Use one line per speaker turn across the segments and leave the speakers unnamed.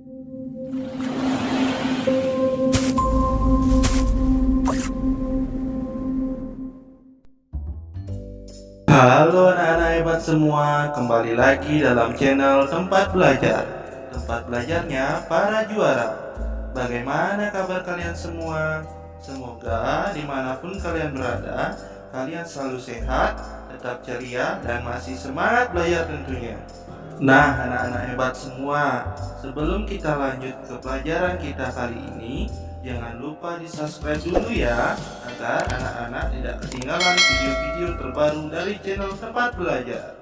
Halo anak-anak hebat semua, kembali lagi dalam channel Tempat Belajar. Tempat belajarnya para juara. Bagaimana kabar kalian semua? Semoga dimanapun kalian berada, kalian selalu sehat, tetap ceria, dan masih semangat belajar tentunya. Nah anak-anak hebat semua, sebelum kita lanjut ke pelajaran kita kali ini, jangan lupa di subscribe dulu ya, agar anak-anak tidak ketinggalan video-video terbaru dari channel Tempat Belajar.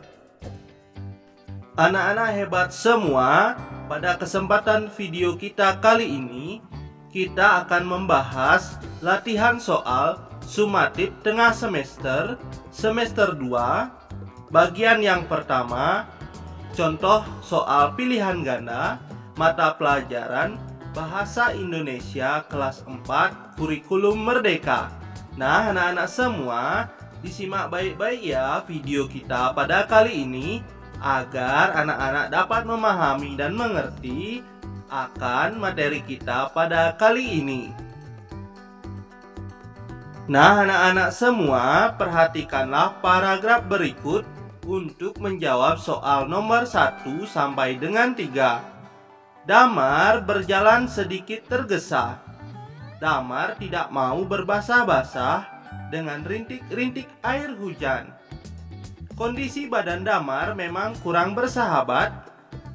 Anak-anak hebat semua, pada kesempatan video kita kali ini, kita akan membahas latihan soal sumatif tengah semester 2, bagian yang pertama, contoh soal pilihan ganda, mata pelajaran Bahasa Indonesia kelas 4 Kurikulum Merdeka. Nah anak-anak semua, disimak baik-baik ya video kita pada kali ini, agar anak-anak dapat memahami dan mengerti akan materi kita pada kali ini. Nah anak-anak semua, perhatikanlah paragraf berikut untuk menjawab soal nomor 1 sampai dengan 3. Damar berjalan sedikit tergesa. Damar tidak mau berbasah-basah dengan rintik-rintik air hujan. Kondisi badan Damar memang kurang bersahabat,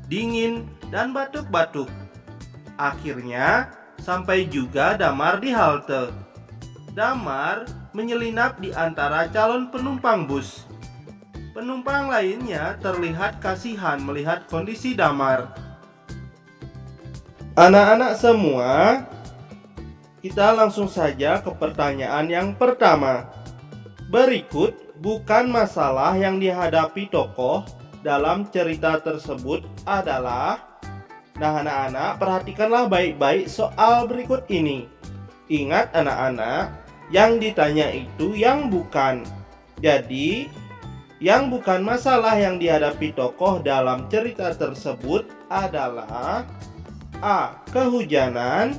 dingin dan batuk-batuk. Akhirnya sampai juga Damar di halte. Damar menyelinap di antara calon penumpang bus. Penumpang lainnya terlihat kasihan melihat kondisi Damar. Anak-anak semua, kita langsung saja ke pertanyaan yang pertama. Berikut bukan masalah yang dihadapi tokoh dalam cerita tersebut adalah. Nah anak-anak, perhatikanlah baik-baik soal berikut ini. Ingat anak-anak, yang ditanya itu yang bukan. Jadi, yang bukan masalah yang dihadapi tokoh dalam cerita tersebut adalah A. Kehujanan,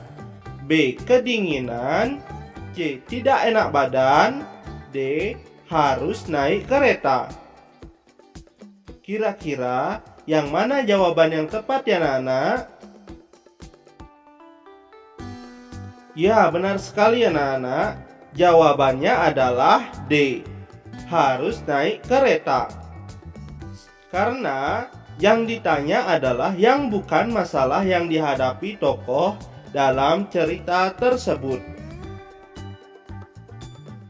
B. Kedinginan, C. Tidak enak badan, D. Harus naik kereta. Kira-kira yang mana jawaban yang tepat ya anak-anak? Ya, benar sekali anak-anak. Jawabannya adalah D. Harus naik kereta. Karena yang ditanya adalah yang bukan masalah yang dihadapi tokoh dalam cerita tersebut.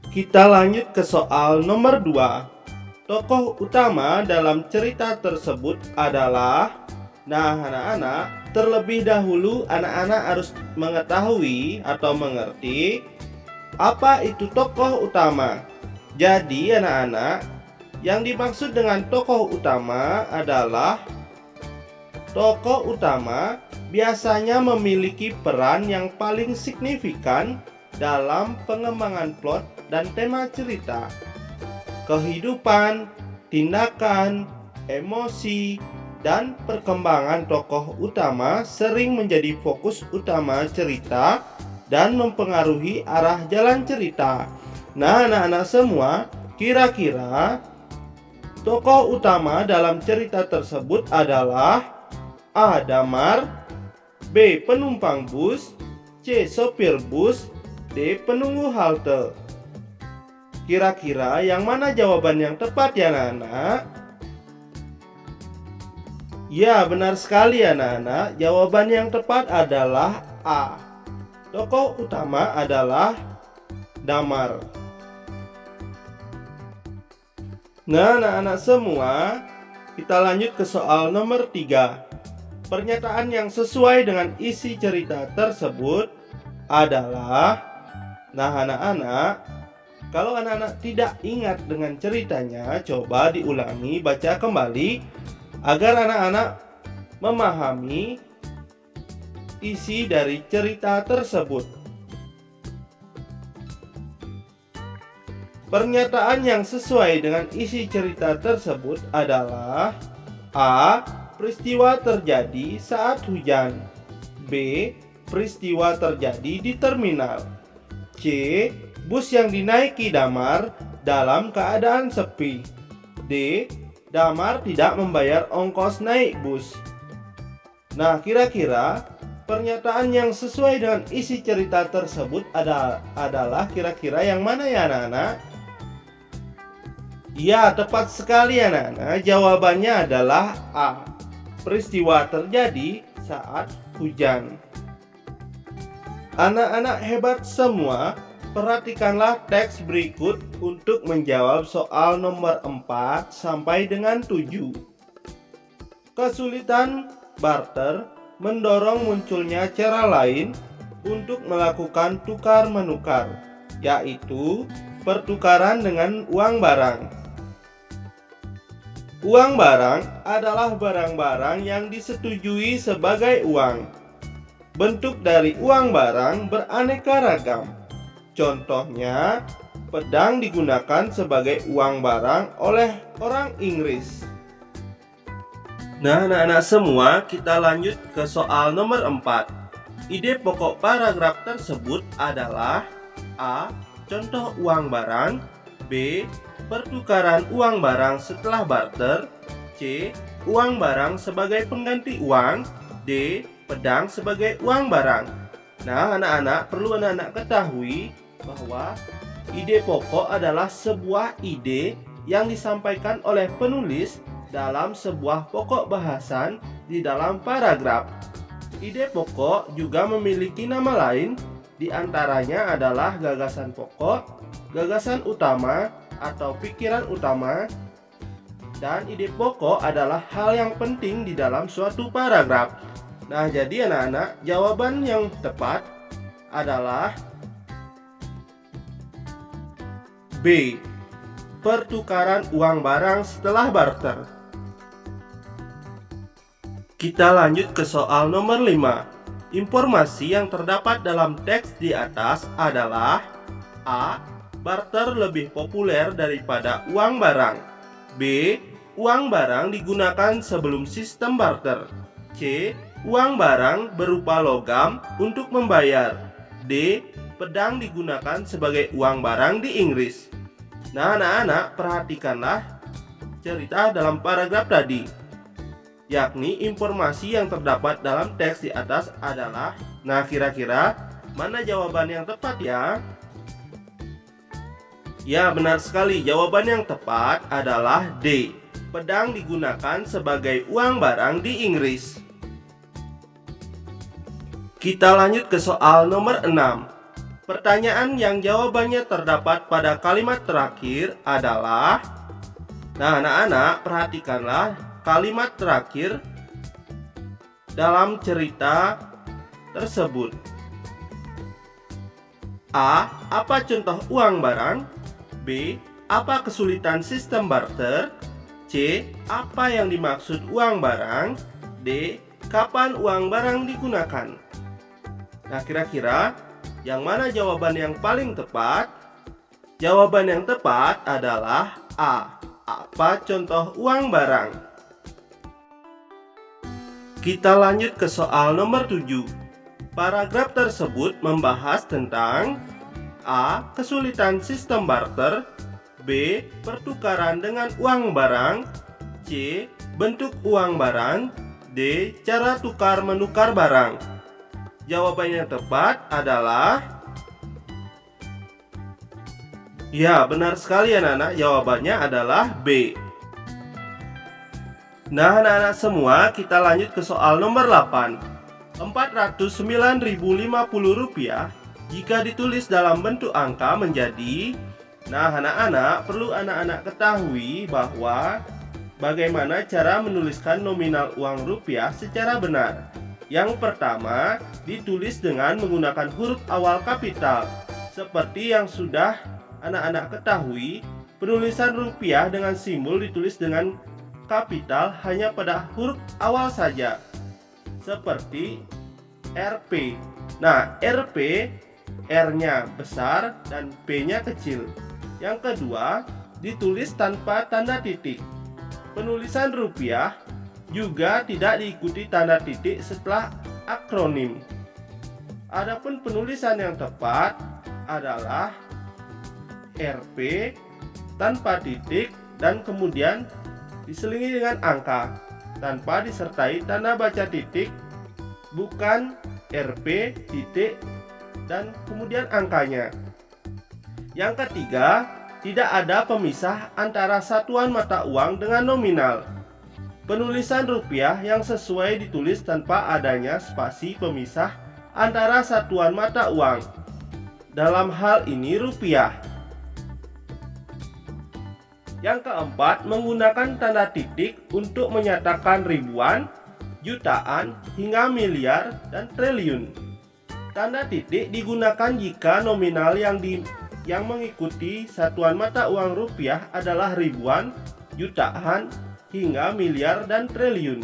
Kita lanjut ke soal nomor 2. Tokoh utama dalam cerita tersebut adalah. Nah anak-anak, terlebih dahulu anak-anak harus mengetahui atau mengerti apa itu tokoh utama. Jadi anak-anak, yang dimaksud dengan tokoh utama adalah tokoh utama biasanya memiliki peran yang paling signifikan dalam pengembangan plot dan tema cerita. Kehidupan, tindakan, emosi, dan perkembangan tokoh utama sering menjadi fokus utama cerita dan mempengaruhi arah jalan cerita. Nah anak-anak semua, kira-kira tokoh utama dalam cerita tersebut adalah A. Damar, B. Penumpang bus, C. Sopir bus, D. Penunggu halte. Kira-kira yang mana jawaban yang tepat ya anak-anak? Ya, benar sekali anak-anak. Jawaban yang tepat adalah A. Tokoh utama adalah Damar. Nah anak-anak semua, kita lanjut ke soal nomor 3. Pernyataan yang sesuai dengan isi cerita tersebut adalah. Nah anak-anak, kalau anak-anak tidak ingat dengan ceritanya, coba diulangi, baca kembali agar anak-anak memahami isi dari cerita tersebut. Pernyataan yang sesuai dengan isi cerita tersebut adalah A. Peristiwa terjadi saat hujan, B. Peristiwa terjadi di terminal. C. Bus yang dinaiki Damar dalam keadaan sepi. D. Damar tidak membayar ongkos naik bus. Nah, kira-kira pernyataan yang sesuai dengan isi cerita tersebut adalah kira-kira yang mana ya anak-anak? Ya, tepat sekali anak-anak. Jawabannya adalah A. Peristiwa terjadi saat hujan. Anak-anak hebat semua, perhatikanlah teks berikut untuk menjawab soal nomor 4 sampai dengan 7. Kesulitan barter mendorong munculnya cara lain untuk melakukan tukar-menukar, yaitu pertukaran dengan uang barang. Uang barang adalah barang-barang yang disetujui sebagai uang. Bentuk dari uang barang beraneka ragam. Contohnya, pedang digunakan sebagai uang barang oleh orang Inggris. Nah, anak-anak semua, kita lanjut ke soal nomor 4. Ide pokok paragraf tersebut adalah A. Contoh uang barang. B. Pertukaran uang barang setelah barter. C. Uang barang sebagai pengganti uang. D. Pedang sebagai uang barang. Nah, anak-anak, perlu anak-anak ketahui bahwa ide pokok adalah sebuah ide yang disampaikan oleh penulis dalam sebuah pokok bahasan di dalam paragraf. Ide pokok juga memiliki nama lain, di antaranya adalah gagasan pokok, gagasan utama atau pikiran utama, dan ide pokok adalah hal yang penting di dalam suatu paragraf. Nah, jadi anak-anak, jawaban yang tepat adalah B. Pertukaran uang barang setelah barter. Kita lanjut ke soal nomor 5. Informasi yang terdapat dalam teks di atas adalah A. Barter lebih populer daripada uang barang. B. Uang barang digunakan sebelum sistem barter. C. Uang barang berupa logam untuk membayar. D. Pedang digunakan sebagai uang barang di Inggris. Nah, anak-anak, perhatikanlah cerita dalam paragraf tadi, yakni informasi yang terdapat dalam teks di atas adalah, nah, kira-kira mana jawaban yang tepat ya? Ya, benar sekali. Jawaban yang tepat adalah D. Pedang digunakan sebagai uang barang di Inggris. Kita lanjut ke soal nomor 6. Pertanyaan yang jawabannya terdapat pada kalimat terakhir adalah, nah, anak-anak, perhatikanlah kalimat terakhir dalam cerita tersebut. A. Apa contoh uang barang? B. Apa kesulitan sistem barter? C. Apa yang dimaksud uang barang? D. Kapan uang barang digunakan? Nah, kira-kira yang mana jawaban yang paling tepat? Jawaban yang tepat adalah A. Apa contoh uang barang? Kita lanjut ke soal nomor 7. Paragraf tersebut membahas tentang A. Kesulitan sistem barter. B. Pertukaran dengan uang barang. C. Bentuk uang barang. D. Cara tukar-menukar barang. Jawaban yang tepat adalah, ya, benar sekali anak-anak, jawabannya adalah B. Nah, anak-anak semua, kita lanjut ke soal nomor 8. Rp409.050 jika ditulis dalam bentuk angka menjadi, nah, anak-anak, perlu anak-anak ketahui bahwa bagaimana cara menuliskan nominal uang rupiah secara benar. Yang pertama, ditulis dengan menggunakan huruf awal kapital. Seperti yang sudah anak-anak ketahui, penulisan rupiah dengan simbol ditulis dengan kapital hanya pada huruf awal saja, seperti Rp. Nah, Rp, R-nya besar dan P-nya kecil. Yang kedua, ditulis tanpa tanda titik. Penulisan rupiah juga tidak diikuti tanda titik setelah
akronim. Adapun penulisan yang tepat adalah RP tanpa titik dan kemudian diselingi dengan angka tanpa disertai tanda baca titik, bukan RP titik dan kemudian angkanya. Yang ketiga, tidak ada pemisah antara satuan mata uang dengan nominal. Penulisan rupiah yang sesuai ditulis tanpa adanya spasi pemisah antara satuan mata uang. Dalam hal ini rupiah. Yang keempat, menggunakan tanda titik untuk menyatakan ribuan, jutaan, hingga miliar dan triliun. Tanda titik digunakan jika nominal yang mengikuti satuan mata uang rupiah adalah ribuan, jutaan, hingga miliar dan triliun.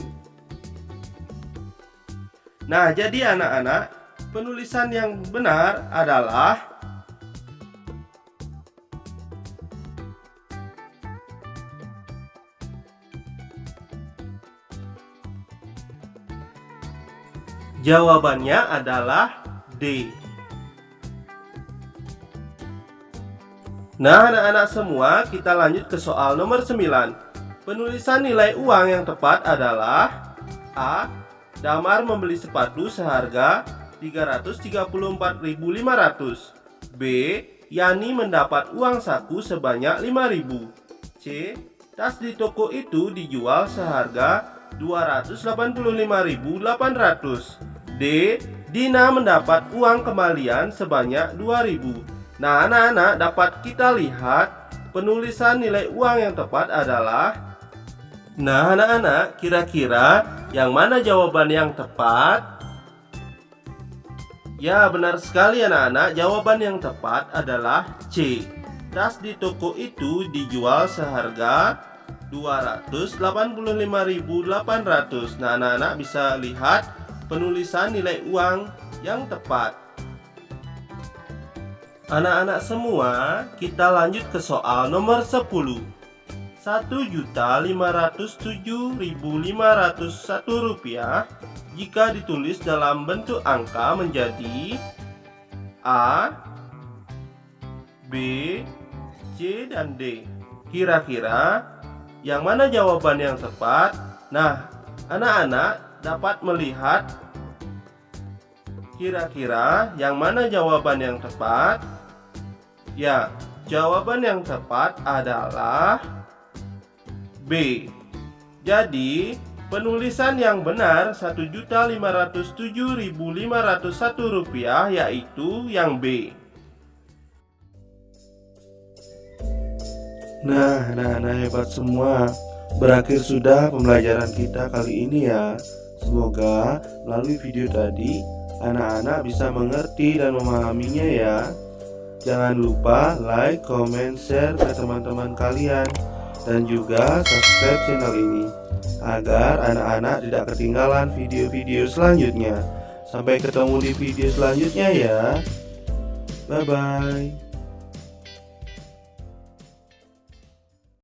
Nah, jadi anak-anak, penulisan yang benar adalah jawabannya adalah D. Nah, anak-anak semua, kita lanjut ke soal nomor 9. Penulisan nilai uang yang tepat adalah A. Damar membeli sepatu seharga 334.500. B. Yani mendapat uang saku sebanyak 5.000. C. Tas di toko itu dijual seharga 285.800. D. Dina mendapat uang kembalian sebanyak 2.000. Nah, anak-anak, dapat kita lihat penulisan nilai uang yang tepat adalah. Nah, anak-anak, kira-kira yang mana jawaban yang tepat? Ya, benar sekali anak-anak, jawaban yang tepat adalah C. Tas di toko itu dijual seharga 285.800. Nah, anak-anak bisa lihat penulisan nilai uang yang tepat. Anak-anak semua, kita lanjut ke soal nomor 10. 1.507.501 rupiah jika ditulis dalam bentuk angka menjadi A, B, C, dan D. Kira-kira yang mana jawaban yang tepat? Nah, anak-anak dapat melihat kira-kira yang mana jawaban yang tepat? Ya, jawaban yang tepat adalah B. Jadi, penulisan yang benar 1.507.501 rupiah yaitu yang B.
Nah, anak-anak hebat semua. Berakhir sudah pembelajaran kita kali ini ya. Semoga melalui video tadi anak-anak bisa mengerti dan memahaminya ya. Jangan lupa like, comment, share ke teman-teman kalian. Dan juga subscribe channel ini agar anak-anak tidak ketinggalan video-video selanjutnya. Sampai ketemu di video selanjutnya ya. Bye-bye.